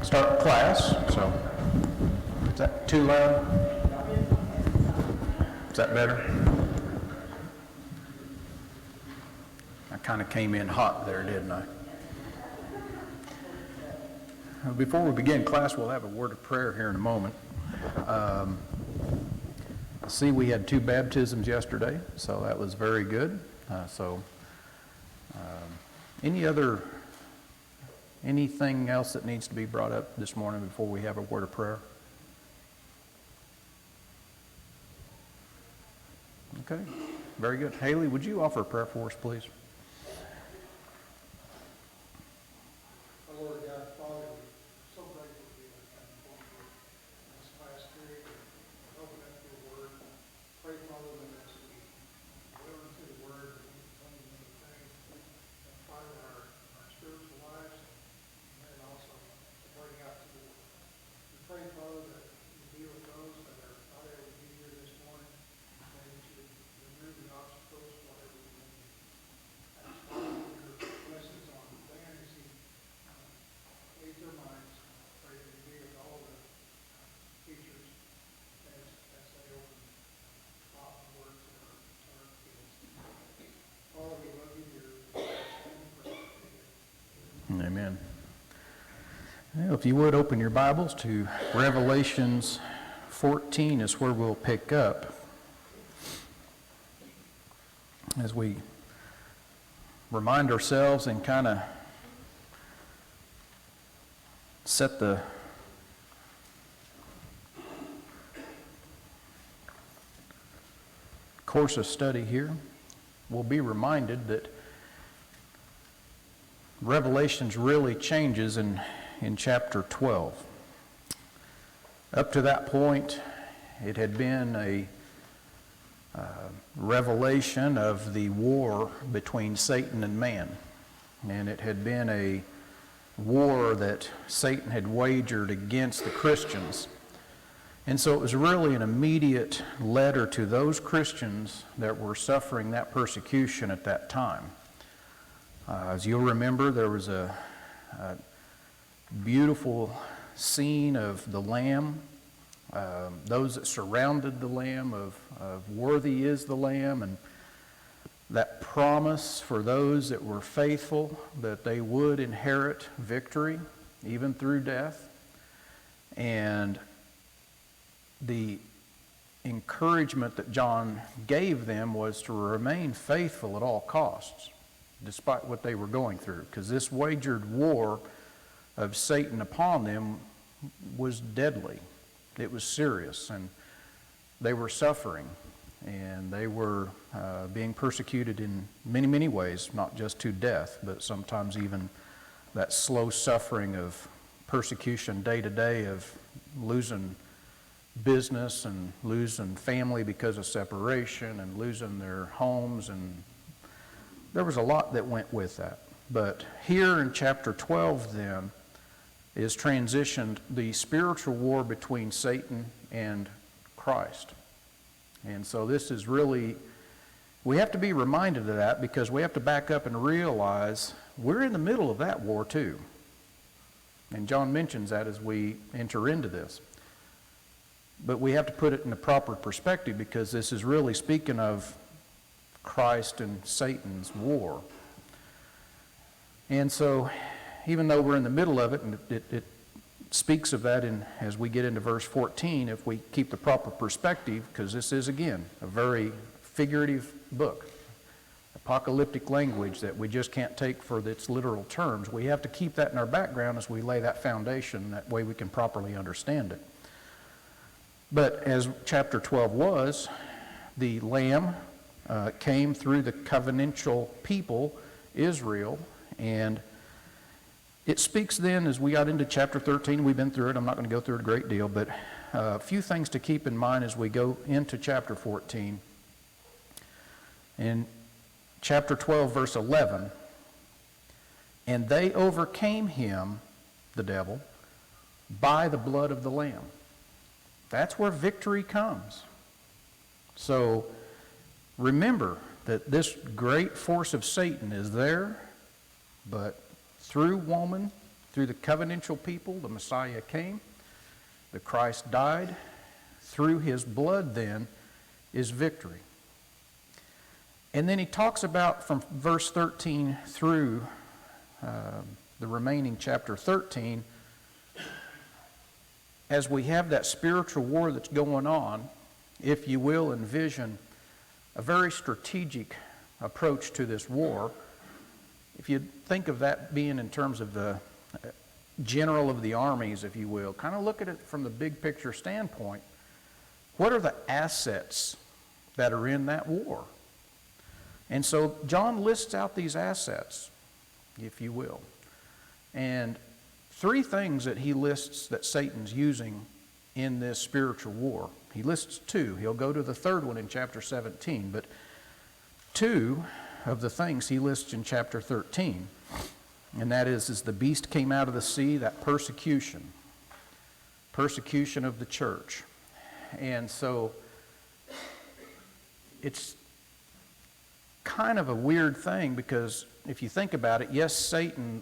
start class. So, is that too loud? Is that better? I kind of came in hot there, didn't I? Before we begin class, we'll have a word of prayer here in a moment. I see we had 2 baptisms yesterday, so that was very good. Anything else that needs to be brought up this morning before we have a word of prayer? Okay, very good. Haley, would you offer a prayer for us, please? Lord God, Father, we're so grateful to be able to come before you in this class period and open up your word. Pray, Father, that as we dwell into the word, that we continue to things that part of our spiritual lives and then also to bring out to the world. We pray, Father, that you be with those that are not able to be here this morning. Pray that you remove the obstacles, whatever we need. Ask Father for your blessings on Dan as he lead their minds. Pray that you be with all the teachers as they open God's word to our kids. Father, we love you dearly. Amen. Well, if you would open your Bibles to Revelations 14 is where we'll pick up as we remind ourselves and kind of set the course of study here. We'll be reminded that Revelations really changes in chapter 12. Up to that point, it had been a revelation of the war between Satan and man. And it had been a war that Satan had wagered against the Christians. And so it was really an immediate letter to those Christians that were suffering that persecution at that time. As you'll remember, there was a beautiful scene of the Lamb, those that surrounded the Lamb, of worthy is the Lamb, and that promise for those that were faithful that they would inherit victory even through death. And the encouragement that John gave them was to remain faithful at all costs, despite what they were going through, because this wagered war of Satan upon them was deadly. It was serious, and they were suffering, and they were being persecuted in many, many ways, not just to death, but sometimes even that slow suffering of persecution day to day, of losing business and losing family because of separation and losing their homes, and there was a lot that went with that. But here in chapter 12 then is transitioned the spiritual war between Satan and Christ. And so this is really, we have to be reminded of that, because we have to back up and realize we're in the middle of that war too. And John mentions that as we enter into this. But we have to put it in the proper perspective, because this is really speaking of Christ and Satan's war. And so, even though we're in the middle of it, and it speaks of that as we get into verse 14, if we keep the proper perspective, because this is, again, a very figurative book, apocalyptic language that we just can't take for its literal terms. We have to keep that in our background as we lay that foundation. That way we can properly understand it. But as chapter 12 was, the Lamb came through the covenantal people, Israel, and it speaks then, as we got into chapter 13, we've been through it, I'm not going to go through it a great deal, but a few things to keep in mind as we go into chapter 14. In chapter 12, verse 11, and they overcame him, the devil, by the blood of the Lamb. That's where victory comes. So remember that this great force of Satan is there, but through woman, Through the covenantal people, the Messiah came, the Christ died. Through his blood, then, is victory. And then he talks about from verse 13 through the remaining chapter 13, as we have that spiritual war that's going on, if you will, envision a very strategic approach to this war. If you think of that being in terms of the general of the armies, if you will, kind of look at it from the big picture standpoint. What are the assets that are in that war? And so John lists out these assets, if you will. And three things that he lists that Satan's using in this spiritual war. He lists two. He'll go to the third one in chapter 17, but two of the things he lists in chapter 13. And that is the beast came out of the sea, that persecution of the church. And so it's kind of a weird thing, because if you think about it, yes, Satan,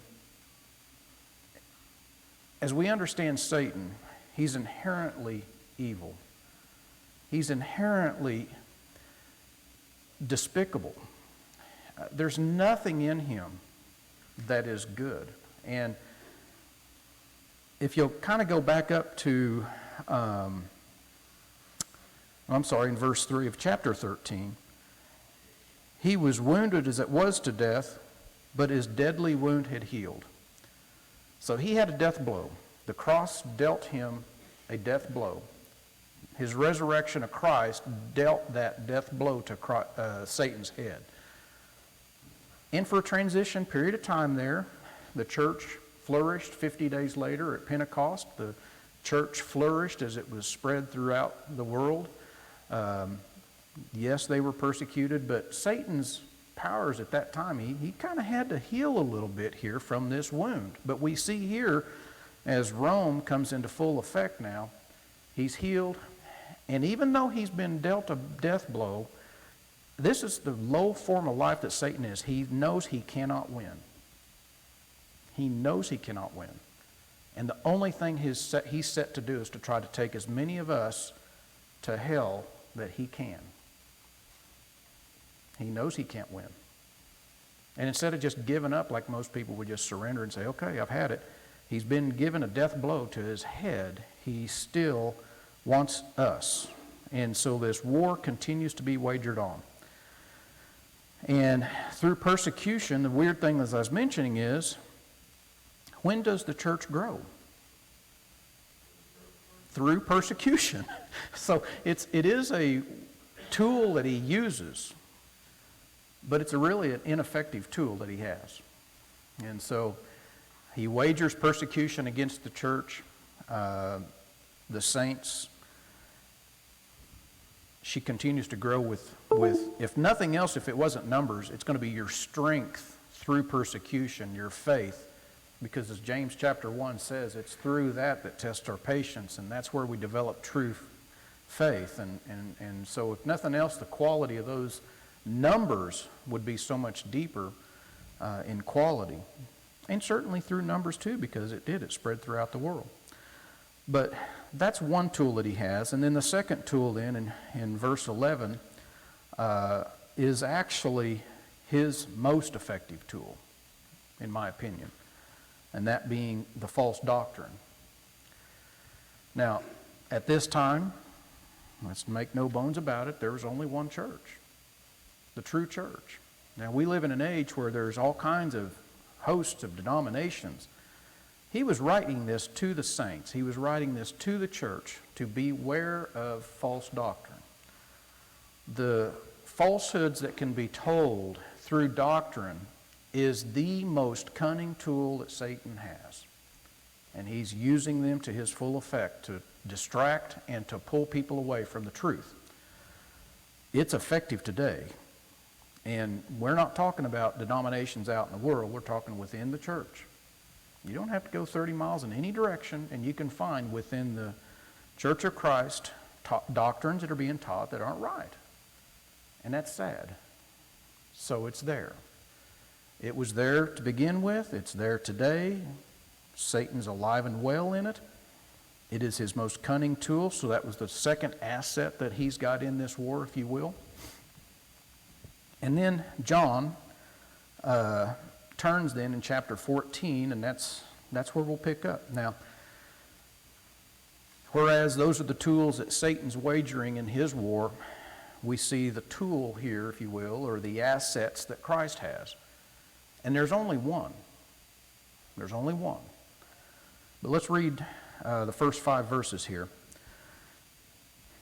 as we understand Satan, he's inherently evil. He's inherently despicable. There's nothing in him that is good. And if you'll kind of go back up to, in verse 3 of chapter 13, he was wounded as it was to death, but his deadly wound had healed. So he had a death blow. The cross dealt him a death blow. His resurrection of Christ dealt that death blow to Satan's head. And for a transition period of time there, the church flourished. 50 days later at Pentecost, the church flourished as it was spread throughout the world. Yes, they were persecuted, but Satan's powers at that time, he kind of had to heal a little bit here from this wound. But we see here, as Rome comes into full effect now, he's healed. And even though he's been dealt a death blow, this is the low form of life that Satan is. He knows he cannot win. He knows he cannot win. And the only thing he's set to do is to try to take as many of us to hell that he can. He knows he can't win. And instead of just giving up like most people would just surrender and say, okay, I've had it, he's been given a death blow to his head. He still wants us. And so this war continues to be wagered on. And through persecution, the weird thing, as I was mentioning, is when does the church grow? Through persecution. So it is a tool that he uses, but it's really an ineffective tool that he has. And so he wagers persecution against the church, the saints. She continues to grow with, if nothing else, if it wasn't numbers, it's going to be your strength through persecution, your faith. Because as James chapter 1 says, it's through that tests our patience, and that's where we develop true faith. And so if nothing else, the quality of those numbers would be so much deeper in quality. And certainly through numbers too, because it spread throughout the world. But that's one tool that he has. And then the second tool then in verse 11 is actually his most effective tool, in my opinion. And that being the false doctrine. Now, at this time, let's make no bones about it, there was only one church, the true church. Now, we live in an age where there's all kinds of hosts of denominations. He was writing this to the saints. He was writing this to the church to beware of false doctrine. The falsehoods that can be told through doctrine is the most cunning tool that Satan has. And he's using them to his full effect to distract and to pull people away from the truth. It's effective today. And we're not talking about denominations out in the world. We're talking within the church. You don't have to go 30 miles in any direction, and you can find within the Church of Christ doctrines that are being taught that aren't right. And that's sad. So it's there. It was there to begin with. It's there today. Satan's alive and well in it. It is his most cunning tool, so that was the second asset that he's got in this war, if you will. And then John turns then in chapter 14, and that's where we'll pick up. Now, whereas those are the tools that Satan's wagering in his war, we see the tool here, if you will, or the assets that Christ has. And there's only one. There's only one. But let's read the first 5 verses here.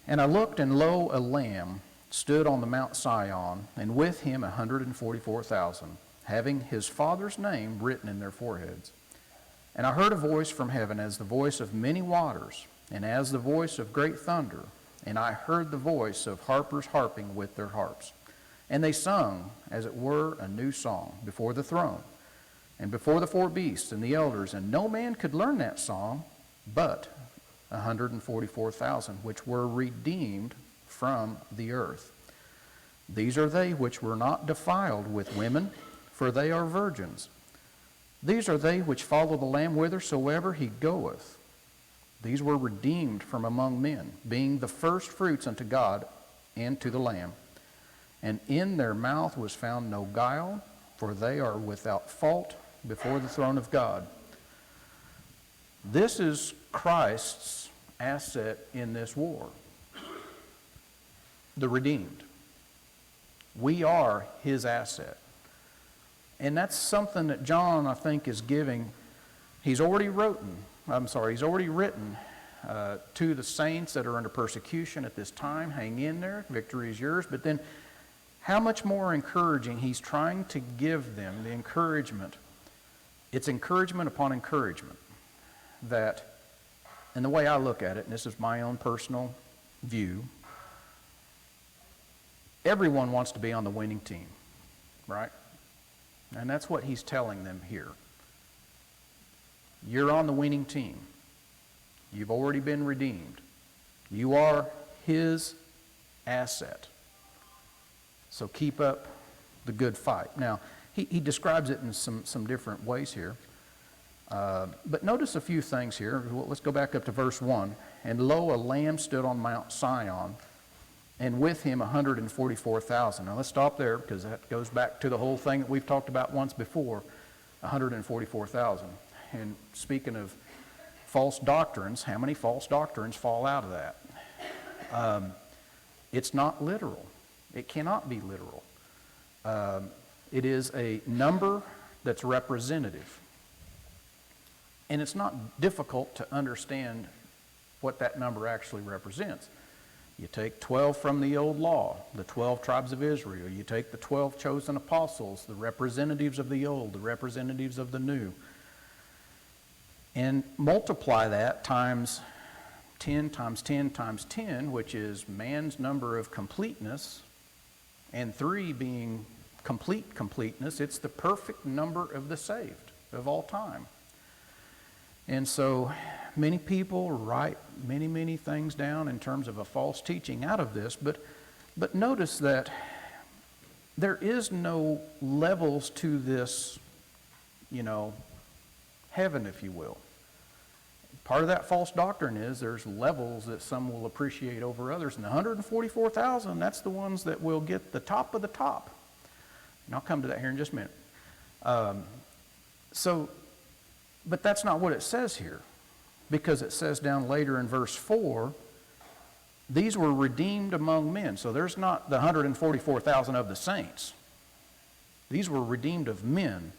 And I looked, and lo, a lamb stood on the Mount Sion, and with him 144,000, having his Father's name written in their foreheads. And I heard a voice from heaven as the voice of many waters, and as the voice of great thunder. And I heard the voice of harpers harping with their harps. And they sung, as it were, a new song before the throne, and before the 4 beasts and the elders. And no man could learn that song but 144,000, which were redeemed from the earth. These are they which were not defiled with women, for they are virgins. These are they which follow the Lamb whithersoever he goeth. These were redeemed from among men, being the first fruits unto God and to the Lamb. And in their mouth was found no guile, for they are without fault before the throne of God. This is Christ's asset in this war. The redeemed. We are his asset. And that's something that John, I think, is giving. He's already written to the saints that are under persecution at this time. Hang in there. Victory is yours. But then how much more encouraging he's trying to give them, the encouragement. It's encouragement upon encouragement. That, and the way I look at it, and this is my own personal view, everyone wants to be on the winning team, right? And that's what he's telling them here. You're on the winning team. You've already been redeemed. You are his asset. So keep up the good fight. Now, he describes it in some different ways here. But notice a few things here. Let's go back up to verse 1. And lo, a lamb stood on Mount Sion, and with him 144,000. Now let's stop there, because that goes back to the whole thing that we've talked about once before, 144,000. And speaking of false doctrines, how many false doctrines fall out of that? It's not literal. It cannot be literal. It is a number that's representative. And it's not difficult to understand what that number actually represents. You take 12 from the old law, the 12 tribes of Israel. You take the 12 chosen apostles, the representatives of the old, the representatives of the new. And multiply that times 10 times 10 times 10, which is man's number of completeness, and 3 being completeness. It's the perfect number of the saved of all time. And so many people write many things down in terms of a false teaching out of this, but notice that there is no levels to this, heaven, if you will. Part of that false doctrine is there's levels that some will appreciate over others, and the 144,000, that's the ones that will get the top of the top. And I'll come to that here in just a minute. But that's not what it says here, because it says down later in verse 4, these were redeemed among men. So there's not the 144,000 of the saints. These were redeemed of men.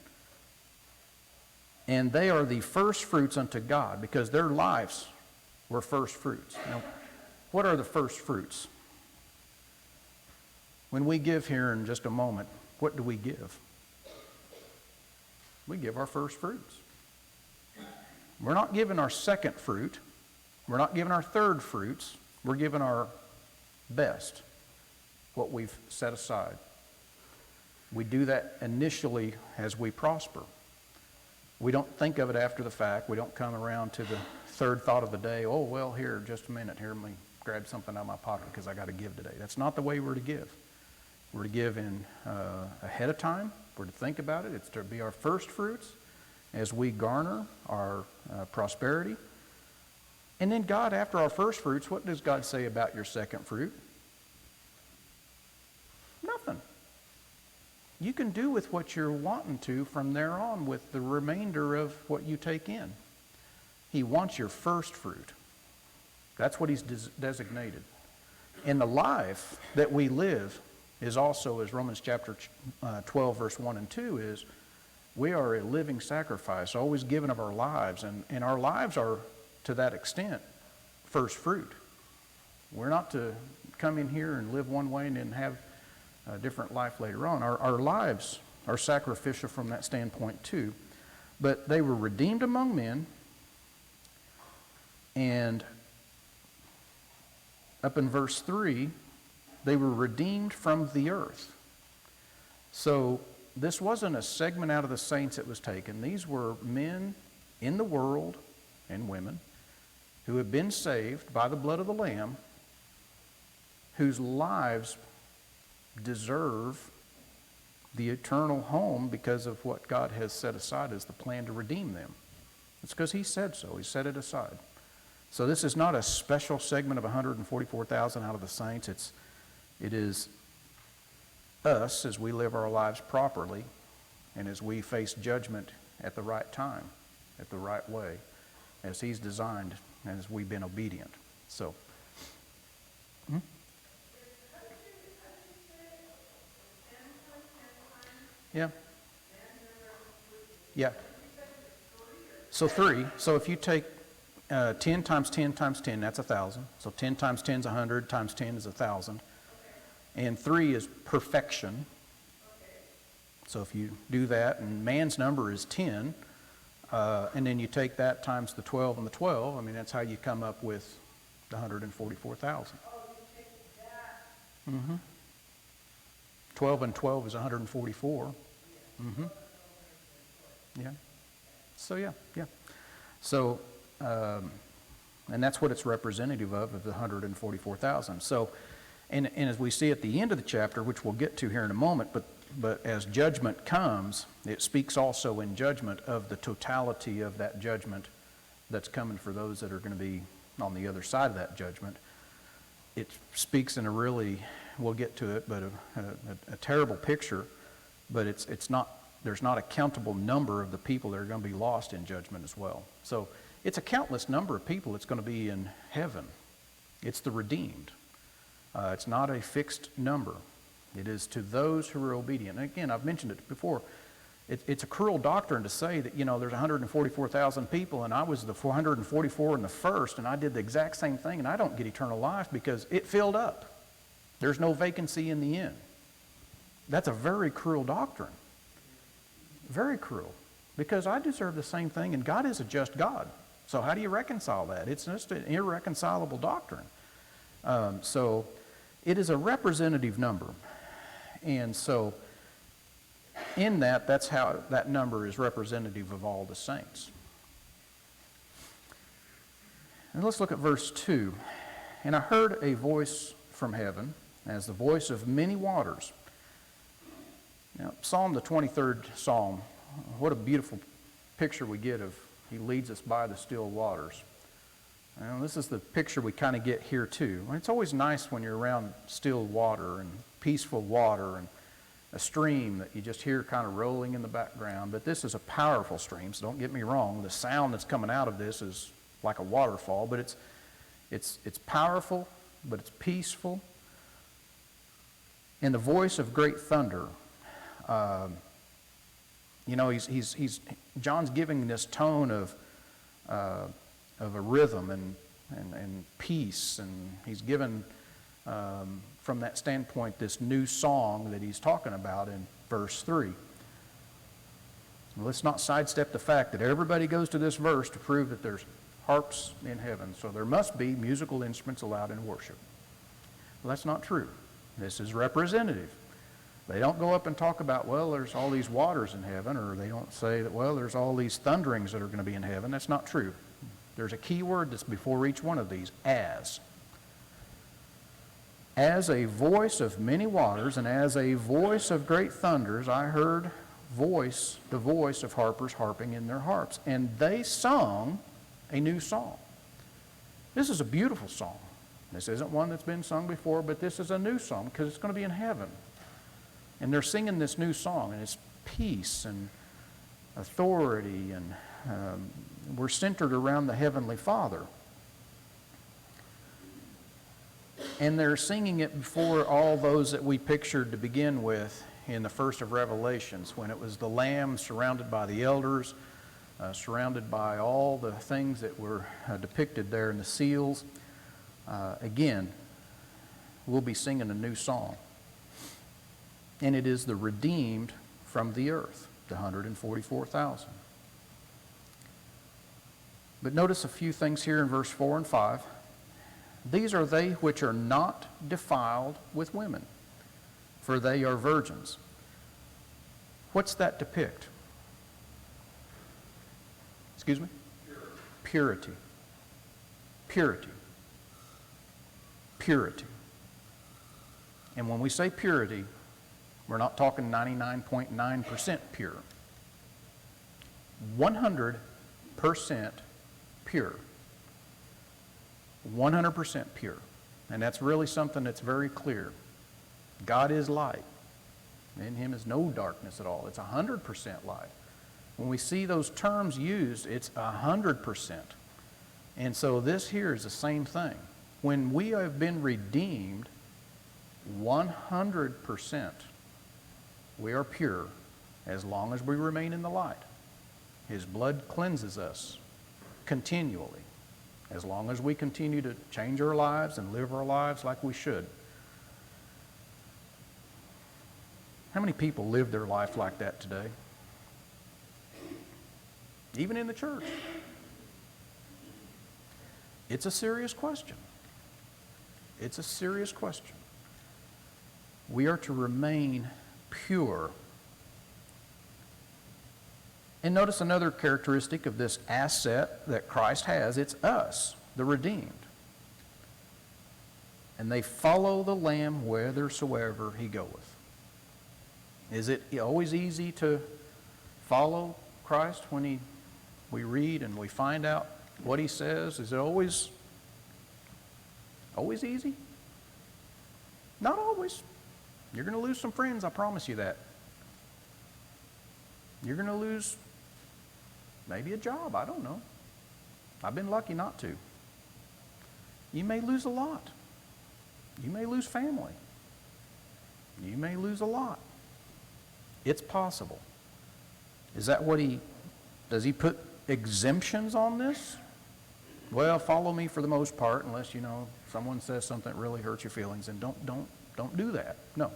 And they are the first fruits unto God, because their lives were first fruits. Now, what are the first fruits? When we give here in just a moment, what do we give? We give our first fruits. We're not giving our second fruit. We're not giving our third fruits. We're giving our best, what we've set aside. We do that initially as we prosper. We don't think of it after the fact. We don't come around to the third thought of the day, oh, well, here, just a minute. Here, let me grab something out of my pocket because I got to give today. That's not the way we're to give. We're to give in ahead of time. We're to think about it. It's to be our first fruits. as we garner our prosperity. And then God, after our first fruits, what does God say about your second fruit? Nothing. You can do with what you're wanting to from there on with the remainder of what you take in. He wants your first fruit. That's what he's designated. And the life that we live is also, as Romans chapter 12, verse 1 and 2 is, we are a living sacrifice, always giving of our lives. And our lives are, to that extent, first fruit. We're not to come in here and live one way and then have a different life later on. Our lives are sacrificial from that standpoint too. But they were redeemed among men, and up in verse 3, they were redeemed from the earth. So this wasn't a segment out of the saints that was taken. These were men in the world, and women, who have been saved by the blood of the Lamb, whose lives deserve the eternal home because of what God has set aside as the plan to redeem them. It's because he said so. He set it aside. So this is not a special segment of 144,000 out of the saints. It is us as we live our lives properly and as we face judgment at the right time, at the right way, as he's designed and as we've been obedient. So, yeah. Yeah. So 3. So if you take 10 times 10 times 10, that's 1,000. So 10 times 10 is 100, times 10 is 1,000. And 3 is perfection. So if you do that, and man's number is 10, and then you take that times the 12 and the 12, I mean, that's how you come up with the 144,000. Mm-hmm. 12 and 12 is 144. Mm-hmm. Yeah. So, yeah. So, and that's what it's representative of the 144,000. So, and as we see at the end of the chapter, which we'll get to here in a moment, but as judgment comes, it speaks also in judgment of the totality of that judgment that's coming for those that are going to be on the other side of that judgment. It speaks in a really, we'll get to it, but a terrible picture, but it's not, there's not a countable number of the people that are going to be lost in judgment as well. So it's a countless number of people that's going to be in heaven. It's the redeemed. It's not a fixed number. It is to those who are obedient. And again, I've mentioned it before. It's a cruel doctrine to say that, there's 144,000 people and I was the 444 in the first and I did the exact same thing and I don't get eternal life because it filled up. There's no vacancy in the end. That's a very cruel doctrine. Very cruel. Because I deserve the same thing and God is a just God. So how do you reconcile that? It's just an irreconcilable doctrine. So it is a representative number. And so in that's how that number is representative of all the saints. And let's look at verse 2. And I heard a voice from heaven, as the voice of many waters. Now, Psalm, the 23rd Psalm, what a beautiful picture we get of he leads us by the still waters. Now, this is the picture we kind of get here too. It's always nice when you're around still water and peaceful water and a stream that you just hear kind of rolling in the background. But this is a powerful stream, so don't get me wrong. The sound that's coming out of this is like a waterfall, but it's powerful, but it's peaceful. And the voice of great thunder. John's giving this tone of a rhythm and peace, and he's given from that standpoint this new song that he's talking about in verse 3. Let's not sidestep the fact that everybody goes to this verse to prove that there's harps in heaven, so there must be musical instruments allowed in worship. Well, that's not true. This is representative. They don't go up and talk about, well, there's all these waters in heaven, or they don't say that, well, there's all these thunderings that are going to be in heaven. That's not true. There's a key word that's before each one of these, as. As a voice of many waters and as a voice of great thunders, I heard the voice of harpers harping in their harps. And they sung a new song. This is a beautiful song. This isn't one that's been sung before, but this is a new song because it's going to be in heaven. And they're singing this new song, and it's peace and authority, and we're centered around the Heavenly Father. And they're singing it before all those that we pictured to begin with in the first of Revelations, when it was the Lamb surrounded by the elders, surrounded by all the things that were depicted there in the seals. Again, we'll be singing a new song. And it is the redeemed from the earth, the 144,000. But notice a few things here in verse 4 and 5. These are they which are not defiled with women, for they are virgins. What's that depict? Excuse me? Purity. Purity. Purity. And when we say purity, we're not talking 99.9% pure. 100% pure. 100% pure. And that's really something that's very clear. God is light. In Him is no darkness at all. It's 100% light. When we see those terms used, it's 100%. And so this here is the same thing. When we have been redeemed, 100%, we are pure as long as we remain in the light. His blood cleanses us continually, as long as we continue to change our lives and live our lives like we should. How many people live their life like that today? Even in the church. It's a serious question. It's a serious question. We are to remain pure. And notice another characteristic of this asset that Christ has. It's us, the redeemed. And they follow the Lamb whithersoever He goeth. Is it always easy to follow Christ when we read and we find out what He says? Is it always easy? Not always. You're going to lose some friends, I promise you that. You're going to lose maybe a job, I don't know. I've been lucky not to. You may lose a lot. You may lose family. You may lose a lot. It's possible. Is that what does He put exemptions on this? Well, follow me for the most part, unless, someone says something that really hurts your feelings, and don't do that. No.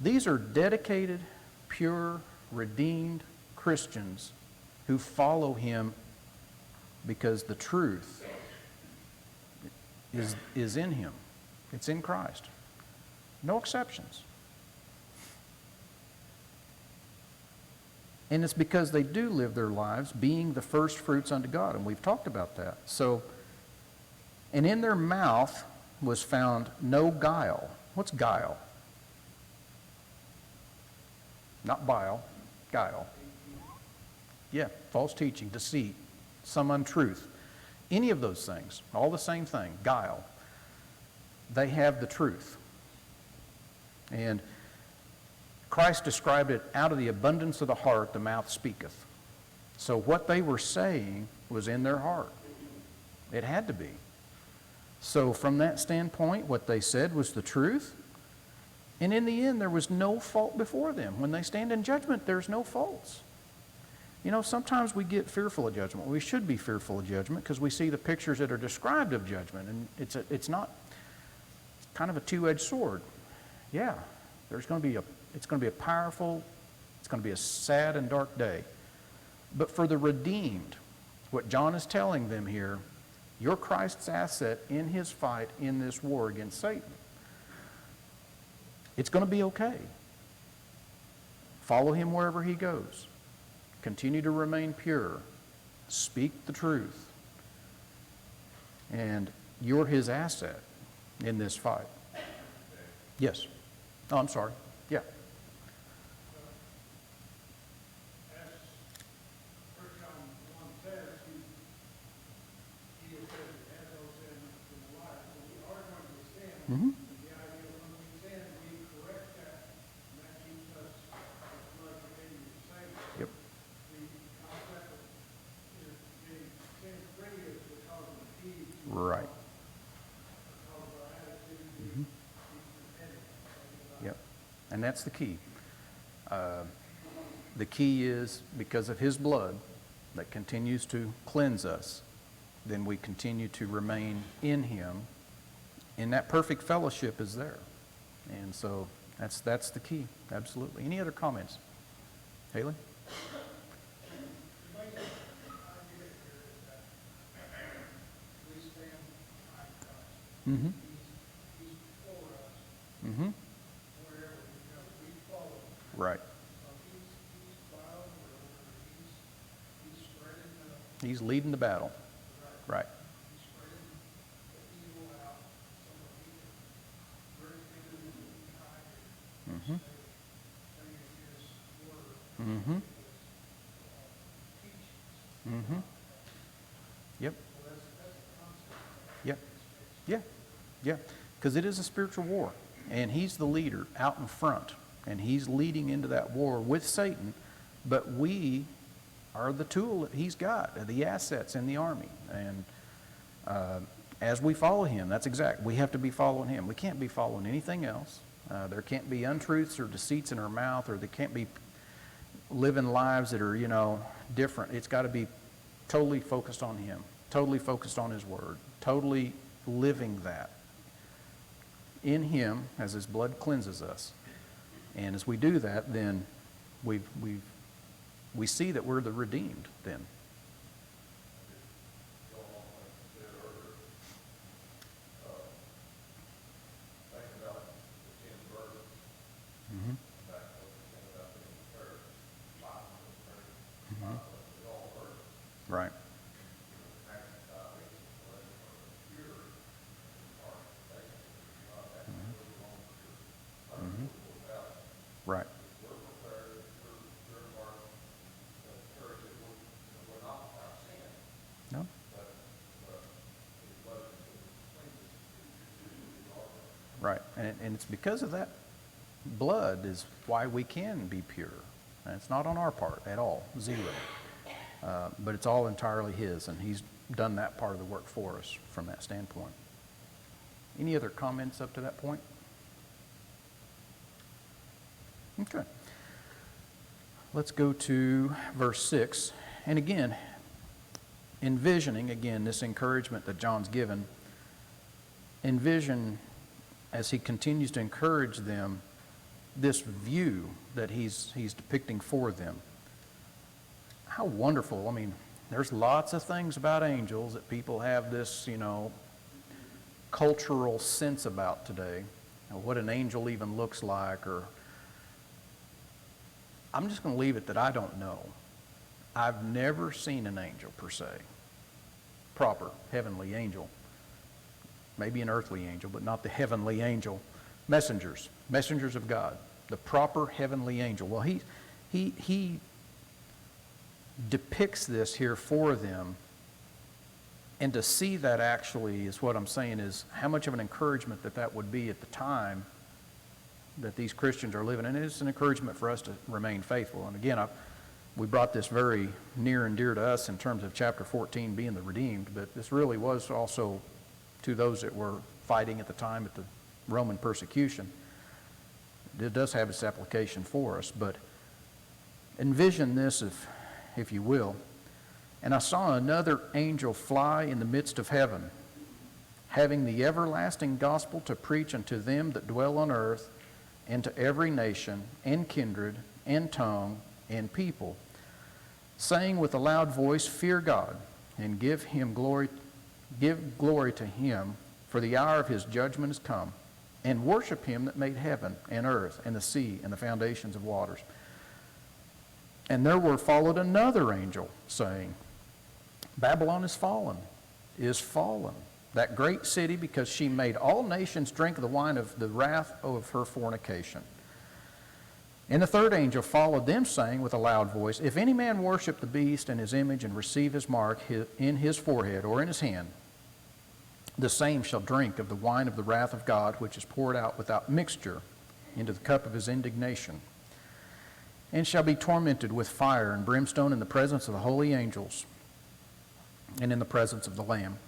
These are dedicated, pure, redeemed Christians who follow Him because the truth is in Him. It's in Christ. No exceptions. And it's because they do live their lives being the first fruits unto God, and we've talked about that. So, and in their mouth was found no guile. What's guile? Not bile, guile. Yeah, false teaching, deceit, some untruth. Any of those things, all the same thing, guile. They have the truth. And Christ described it, out of the abundance of the heart, the mouth speaketh. So what they were saying was in their heart. It had to be. So from that standpoint, what they said was the truth. And in the end, there was no fault before them. When they stand in judgment, there's no faults. Sometimes we get fearful of judgment. We should be fearful of judgment because we see the pictures that are described of judgment. And it's kind of a two-edged sword. Yeah, it's going to be a powerful, it's going to be a sad and dark day. But for the redeemed, what John is telling them here, you're Christ's asset in His fight in this war against Satan. It's going to be okay. Follow Him wherever He goes. Continue to remain pure. Speak the truth. And you're His asset in this fight. Yes. Oh, I'm sorry. Yeah. Mm-hmm. The idea when we sin, we correct that, and that keeps us blood continuing to save us. Yep. The concept of being sin-free is because of the key. Right. Because of our attitude, Mm-hmm. we repented. Yep. And that's the key. The key is because of his blood that continues to cleanse us, then we continue to remain in him, and that perfect fellowship is there. And so that's the key. Absolutely. Any other comments? Haley? The main idea here is that we stand behind Christ. Mm-hmm. He's for us Mm-hmm. wherever we go. We follow him. Right. So he's plowing the road, he's spreading the, He's leading the battle. Right. he's spreading the evil out so that we can bring things behind it. Mm-hmm. Stay in his word, Mm-hmm. his teachings. Mm-hmm. Yep. So that's the concept. Yep. Yeah. Yeah. Because it is a spiritual war. And he's the leader out in front. And he's leading into that war with Satan. But we are the tool that he's got, the assets in the army. And as we follow him, that's exact. We have to be following him. We can't be following anything else. There can't be untruths or deceits in our mouth, or there can't be living lives that are, different. It's got to be totally focused on him, totally focused on his word, totally living that in him as his blood cleanses us. And as we do that, then we see that we're the redeemed then. Mm-hmm. Mm-hmm. Right. Mm-hmm. Right. No? Right. And it's because of that blood is why we can be pure. And it's not on our part at all, zero. But it's all entirely his, and he's done that part of the work for us from that standpoint. Any other comments up to that point? Okay. Let's go to verse 6. And again, envisioning, again, this encouragement that John's given, envision as he continues to encourage them, this view that he's depicting for them. How wonderful. I mean, there's lots of things about angels that people have this, cultural sense about today. What an angel even looks like, or I'm just going to leave it that I don't know. I've never seen an angel per se, proper heavenly angel. Maybe an earthly angel, but not the heavenly angel. Messengers of God, the proper heavenly angel. Well, he depicts this here for them, and to see that actually is what I'm saying is how much of an encouragement that would be at the time that these Christians are living. And it's an encouragement for us to remain faithful. And again, we brought this very near and dear to us in terms of chapter 14 being the redeemed, but this really was also to those that were fighting at the time at the Roman persecution. It does have its application for us, but envision this, if you will. And I saw another angel fly in the midst of heaven, having the everlasting gospel to preach unto them that dwell on earth, and to every nation, and kindred, and tongue, and people, saying with a loud voice, Fear God, and give glory to him, for the hour of his judgment is come, and worship him that made heaven and earth and the sea and the foundations of waters. And there followed another angel, saying, Babylon is fallen, that great city, because she made all nations drink of the wine of the wrath of her fornication. And the third angel followed them, saying with a loud voice, If any man worship the beast and his image, and receive his mark in his forehead or in his hand, the same shall drink of the wine of the wrath of God, which is poured out without mixture into the cup of his indignation, and shall be tormented with fire and brimstone in the presence of the holy angels and in the presence of the Lamb.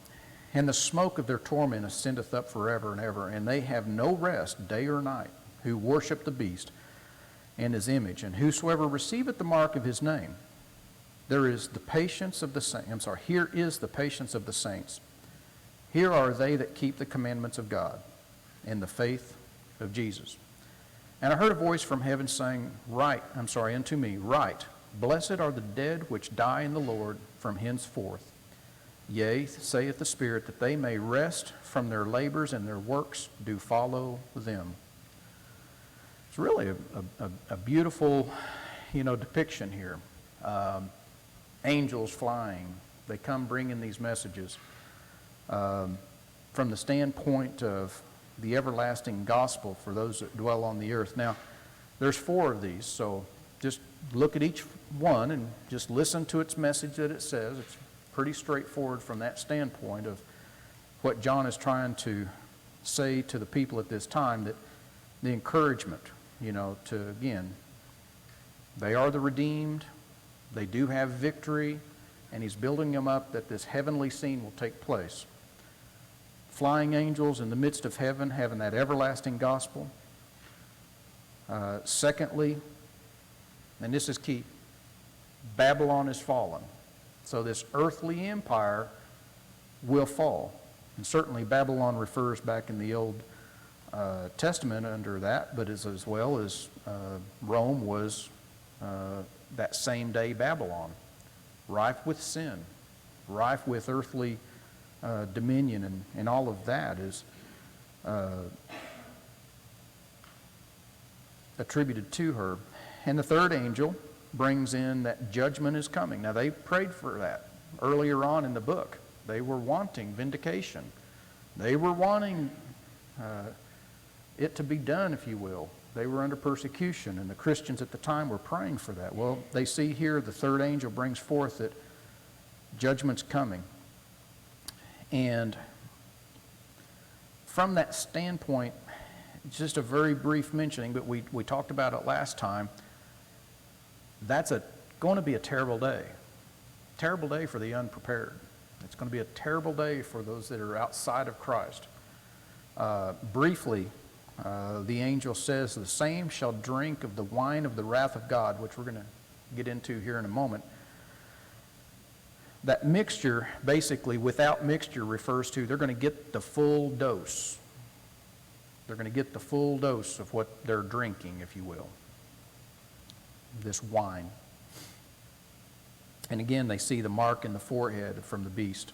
And the smoke of their torment ascendeth up forever and ever, and they have no rest day or night, who worship the beast and his image, and whosoever receiveth the mark of his name. Here is the patience of the saints. Here are they that keep the commandments of God and the faith of Jesus. And I heard a voice from heaven saying, unto me, Write, blessed are the dead which die in the Lord from henceforth. Yea, saith the Spirit, that they may rest from their labors, and their works do follow them. It's really a beautiful, depiction here. Angels flying. They come bringing these messages. From the standpoint of the everlasting gospel for those that dwell on the earth. Now, there's 4 of these, so just look at each one and just listen to its message that it says. It's pretty straightforward from that standpoint of what John is trying to say to the people at this time, that the encouragement, again, they are the redeemed, they do have victory, and he's building them up that this heavenly scene will take place. Flying angels in the midst of heaven, having that everlasting gospel. Secondly, and this is key, Babylon is fallen. So this earthly empire will fall. And certainly Babylon refers back in the Old Testament under that, but as well as Rome was that same day Babylon. Rife with sin, rife with earthly dominion, and all of that is attributed to her. And the third angel brings in that judgment is coming. Now, they prayed for that earlier on in the book. They were wanting vindication. They were wanting it to be done, if you will. They were under persecution, and the Christians at the time were praying for that. Well, they see here the third angel brings forth that judgment's coming. And from that standpoint, just a very brief mentioning, but we talked about it last time, that's going to be a terrible day. Terrible day for the unprepared. It's going to be a terrible day for those that are outside of Christ. Briefly, the angel says, the same shall drink of the wine of the wrath of God, which we're going to get into here in a moment. That mixture, basically, without mixture, refers to they're going to get the full dose. They're going to get the full dose of what they're drinking, if you will. This wine. And again, they see the mark in the forehead from the beast.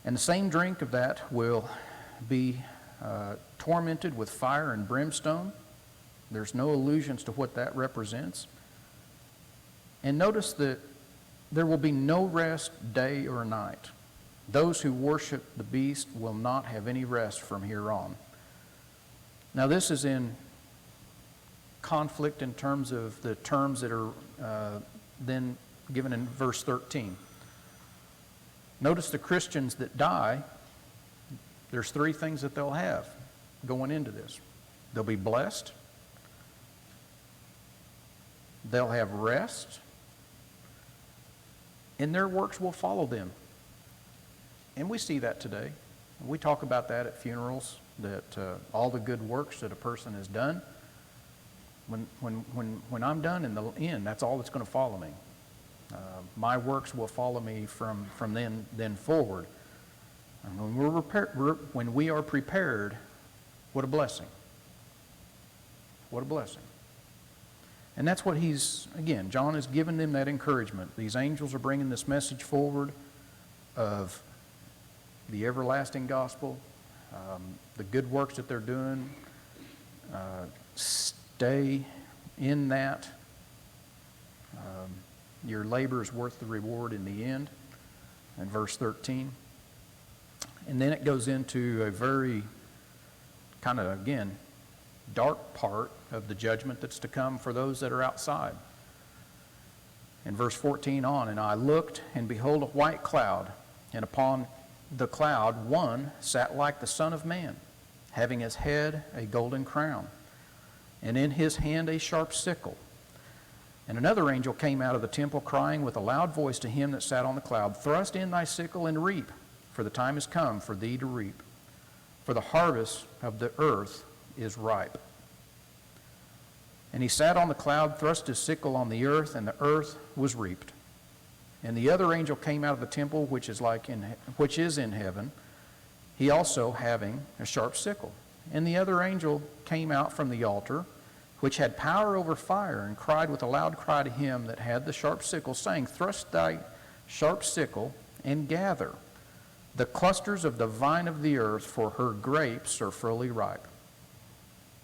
And the same drink of that will be tormented with fire and brimstone. There's no allusions to what that represents. And notice that there will be no rest day or night. Those who worship the beast will not have any rest from here on. Now, this is in conflict in terms of the terms that are then given in verse 13. Notice the Christians that die, there's 3 things that they'll have going into this. They'll be blessed, they'll have rest, and their works will follow them. And we see that today. We talk about that at funerals, that all the good works that a person has done, when I'm done in the end, that's all that's going to follow me. My works will follow me from then forward. And when we are prepared, what a blessing. What a blessing. And that's what John has given them that encouragement. These angels are bringing this message forward of the everlasting gospel, the good works that they're doing. Stay in that. Your labor is worth the reward in the end, in verse 13. And then it goes into a very kind of, again, dark part of the judgment that's to come for those that are outside. In verse 14 on, and I looked, and behold, a white cloud, and upon the cloud one sat like the Son of Man, having his head a golden crown, and in his hand a sharp sickle. And another angel came out of the temple, crying with a loud voice to him that sat on the cloud, Thrust in thy sickle and reap, for the time is come for thee to reap. For the harvest of the earth is ripe. And he sat on the cloud, thrust his sickle on the earth, and the earth was reaped. And the other angel came out of the temple, which is in heaven, he also having a sharp sickle. And the other angel came out from the altar, which had power over fire, and cried with a loud cry to him that had the sharp sickle, saying, Thrust thy sharp sickle and gather the clusters of the vine of the earth, for her grapes are fully ripe.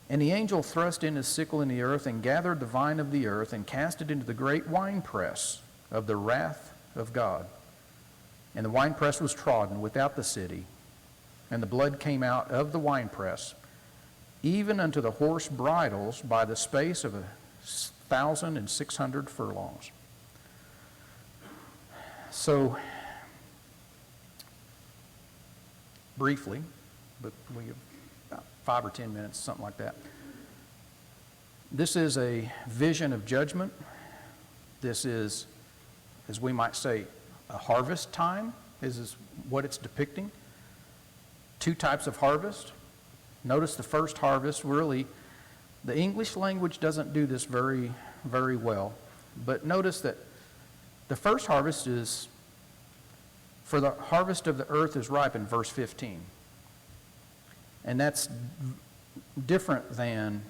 And the angel thrust in his sickle in the earth, and gathered the vine of the earth, and cast it into the great winepress of the wrath of God. And the winepress was trodden without the city, and the blood came out of the winepress, even unto the horse bridles, by the space of 1,600 furlongs. So, briefly, but we have about 5 or 10 minutes, something like that. This is a vision of judgment. This is, as we might say, a harvest time. This is what it's depicting. 2 types of harvest. Notice the first harvest, really, the English language doesn't do this very, very well. But notice that the first harvest is, for the harvest of the earth is ripe in verse 15. And that's different than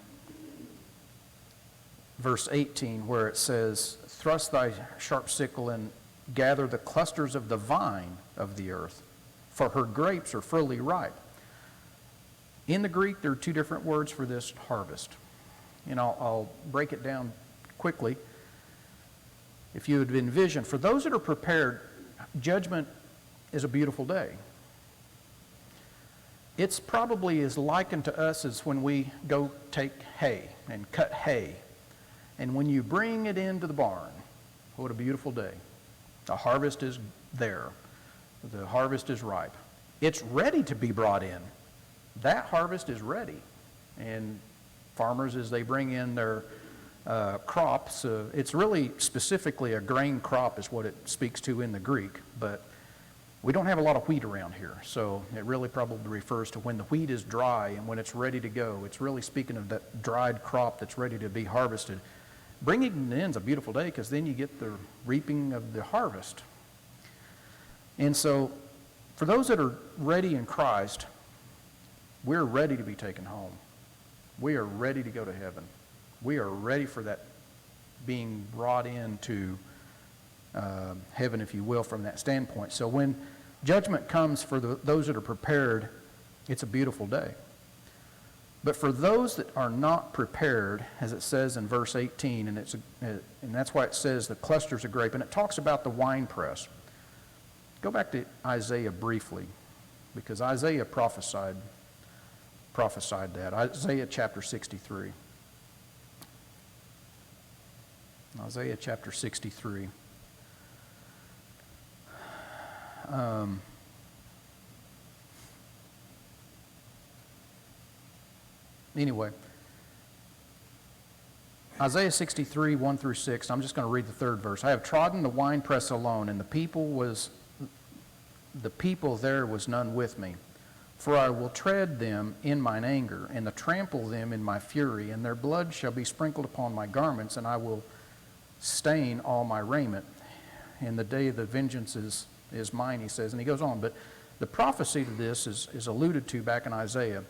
verse 18, where it says, Thrust thy sharp sickle and gather the clusters of the vine of the earth, for her grapes are fully ripe. In the Greek, there are 2 different words for this harvest. And I'll break it down quickly. If you would envision, for those that are prepared, judgment is a beautiful day. It's probably as likened to us as when we go take hay and cut hay. And when you bring it into the barn, what a beautiful day. The harvest is there. The harvest is ripe. It's ready to be brought in. That harvest is ready. And farmers, as they bring in their crops, it's really specifically a grain crop is what it speaks to in the Greek. But we don't have a lot of wheat around here, so it really probably refers to when the wheat is dry and when it's ready to go. It's really speaking of that dried crop that's ready to be harvested. Bringing it in is a beautiful day because then you get the reaping of the harvest. And so, for those that are ready in Christ, we're ready to be taken home. We are ready to go to heaven. We are ready for that being brought into heaven, if you will, from that standpoint. So when judgment comes for those that are prepared, it's a beautiful day. But for those that are not prepared, as it says in verse 18, and that's why it says the clusters of grape, and it talks about the winepress. Go back to Isaiah briefly, because Isaiah prophesied that. Isaiah chapter 63. Isaiah chapter 63. Anyway, Isaiah 63, 1 through 6, I'm just going to read the 3rd verse. I have trodden the winepress alone, and the people there was none with me. For I will tread them in mine anger, and trample them in my fury, and their blood shall be sprinkled upon my garments, and I will stain all my raiment. In the day of the vengeance is mine, he says. And he goes on. But the prophecy to this is alluded to back in Isaiah.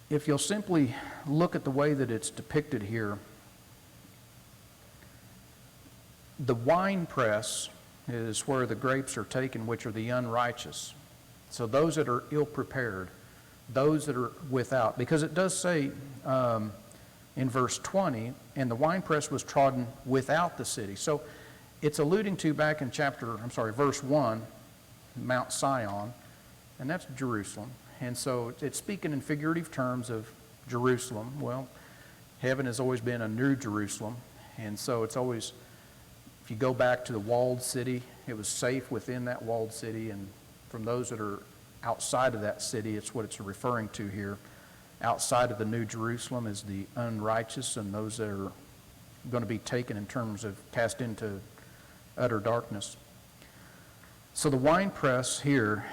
If you'll simply look at the way that it's depicted here, the winepress is where the grapes are taken, which are the unrighteous. So those that are ill-prepared, those that are without. Because it does say in verse 20, and the winepress was trodden without the city. So it's alluding to back in verse 1, Mount Sion, and that's Jerusalem. And so it's speaking in figurative terms of Jerusalem. Well, heaven has always been a new Jerusalem. And so it's always, if you go back to the walled city, It was safe within that walled city, and from those that are outside of that city, it's what it's referring to here. Outside of the New Jerusalem is the unrighteous and those that are going to be taken in terms of cast into utter darkness. So the winepress here,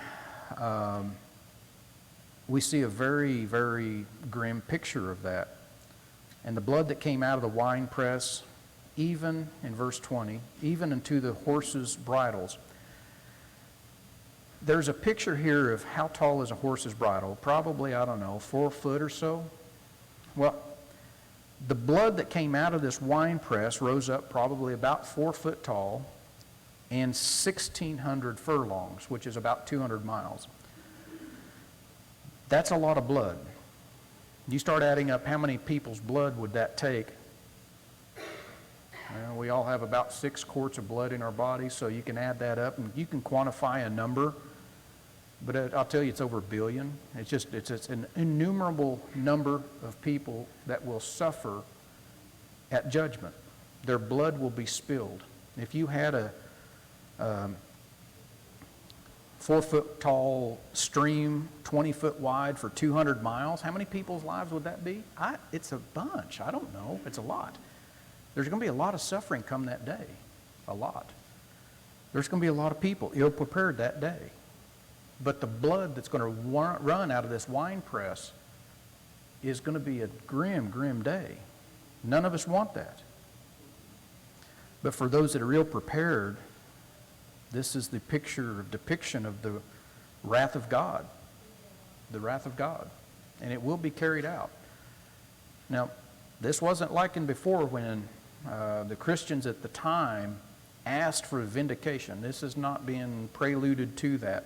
we see a very, very grim picture of that. And the blood that came out of the winepress, even in verse 20, even into the horses' bridles. There's a picture here of how tall is a horse's bridle. Probably, I don't know, 4 foot or so. Well, the blood that came out of this winepress rose up probably about 4 foot tall and 1,600 furlongs, which is about 200 miles. That's a lot of blood. You start adding up how many people's blood would that take. Well, we all have about 6 quarts of blood in our bodies, so you can add that up and you can quantify a number. But I'll tell you, it's over 1 billion. It's an innumerable number of people that will suffer at judgment. Their blood will be spilled. If you had a 4 foot tall stream, 20 foot wide for 200 miles, how many people's lives would that be? It's a bunch. I don't know. It's a lot. There's going to be a lot of suffering come that day. A lot. There's going to be a lot of people ill-prepared that day. But the blood that's going to run out of this wine press is going to be a grim, grim day. None of us want that. But for those that are ill-prepared, this is the depiction of the wrath of God. The wrath of God. And it will be carried out. Now, this wasn't like in before when the Christians at the time asked for vindication. This is not being preluded to that.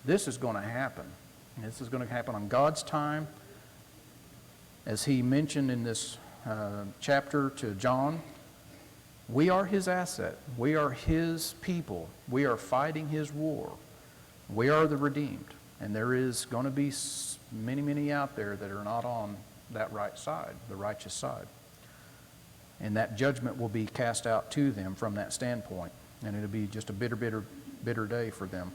This is going to happen. This is going to happen on God's time. As he mentioned in this chapter to John, we are his asset. We are his people. We are fighting his war. We are the redeemed. And there is going to be many, many out there that are not on that right side, the righteous side. And that judgment will be cast out to them from that standpoint. And it'll be just a bitter, bitter, bitter day for them.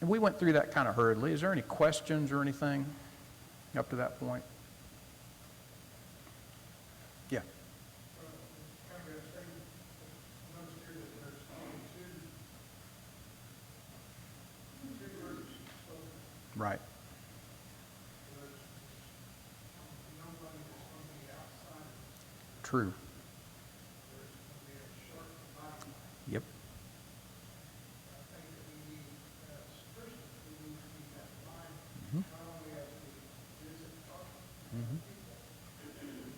And we went through that kind of hurriedly. Is there any questions or anything up to that point? Yeah. Kind of a statement, notice here that there's only two groups spoken. Right. There's nobody that's going to be outside. True. There's going to be a short body. Yep. I think that we need, as Christians, we need to keep that in mind, Mhm. not only as we visit Mhm. people, thinking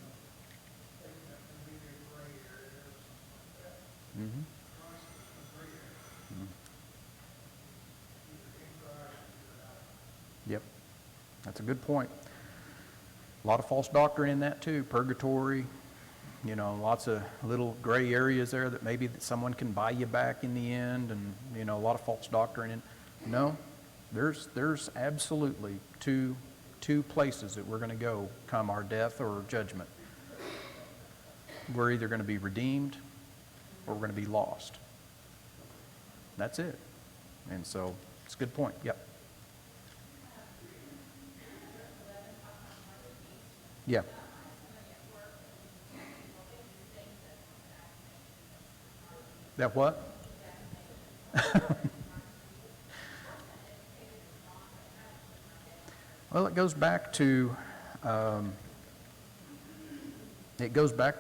that there may be a gray area or something like that. Mhm. Christ is the gray area. Mhm. Either in Christ or you're out. Yep. That's a good point. A lot of false doctrine in that too. Purgatory, lots of little gray areas there that maybe that someone can buy you back in the end, and a lot of false doctrine. And no, there's absolutely two places that we're going to go come our death or judgment. We're either going to be redeemed or we're going to be lost. That's it. And so it's a good point. Yep. Yeah. That what? Well, it goes back to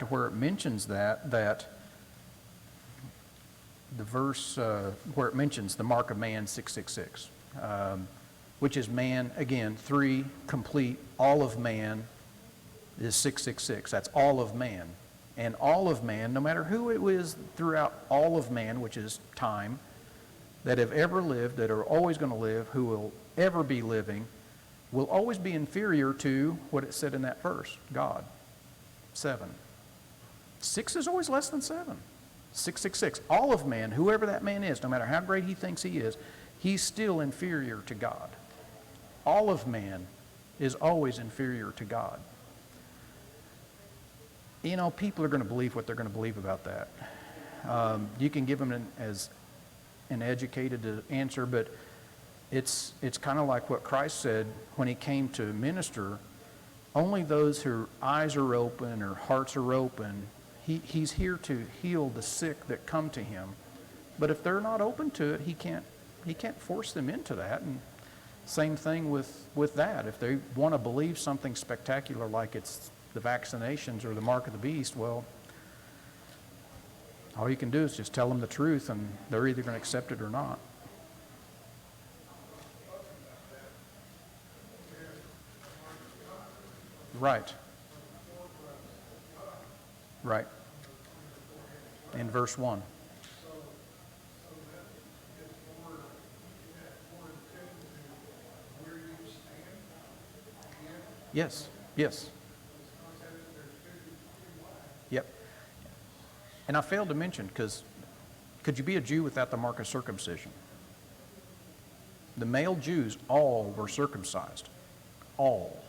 where it mentions that the verse where it mentions the mark of man 666, which is man, again, 3 complete, all of man is 666. That's all of man. And all of man, no matter who it is throughout all of man, which is time, that have ever lived, that are always going to live, who will ever be living, will always be inferior to what it said in that verse, God. 7. 6 is always less than 7. 666. All of man, whoever that man is, no matter how great he thinks he is, he's still inferior to God. All of man is always inferior to God. People are going to believe what they're going to believe about that. You can give them as an educated answer, but it's kind of like what Christ said when he came to minister. Only those whose eyes are open or hearts are open, he's here to heal the sick that come to him. But if they're not open to it, he can't force them into that. And same thing with that. If they want to believe something spectacular like it's the vaccinations or the mark of the beast, well, all you can do is just tell them the truth, and they're either going to accept it or not. Right. Right. In verse 1. Yes. Yes. Yep. And I failed to mention, because could you be a Jew without the mark of circumcision? The male Jews all were circumcised. All.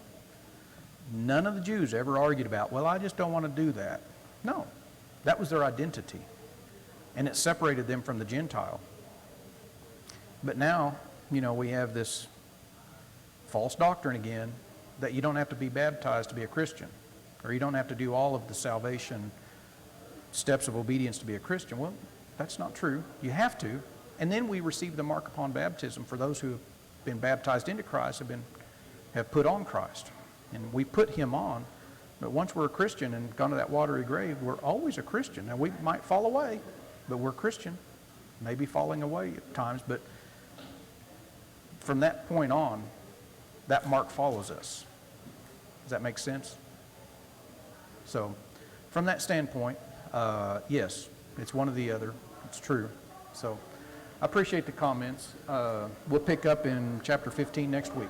None of the Jews ever argued about, well, I just don't want to do that. No. That was their identity. And it separated them from the Gentile. But now, we have this false doctrine again that you don't have to be baptized to be a Christian, or you don't have to do all of the salvation steps of obedience to be a Christian. Well, that's not true. You have to. And then we receive the mark upon baptism for those who have been baptized into Christ, have put on Christ. And we put him on. But once we're a Christian and gone to that watery grave, we're always a Christian. Now, we might fall away, but we're Christian. Maybe falling away at times, but from that point on, that mark follows us. Does that make sense? So, from that standpoint, yes, it's one or the other. It's true. So, I appreciate the comments. We'll pick up in chapter 15 next week.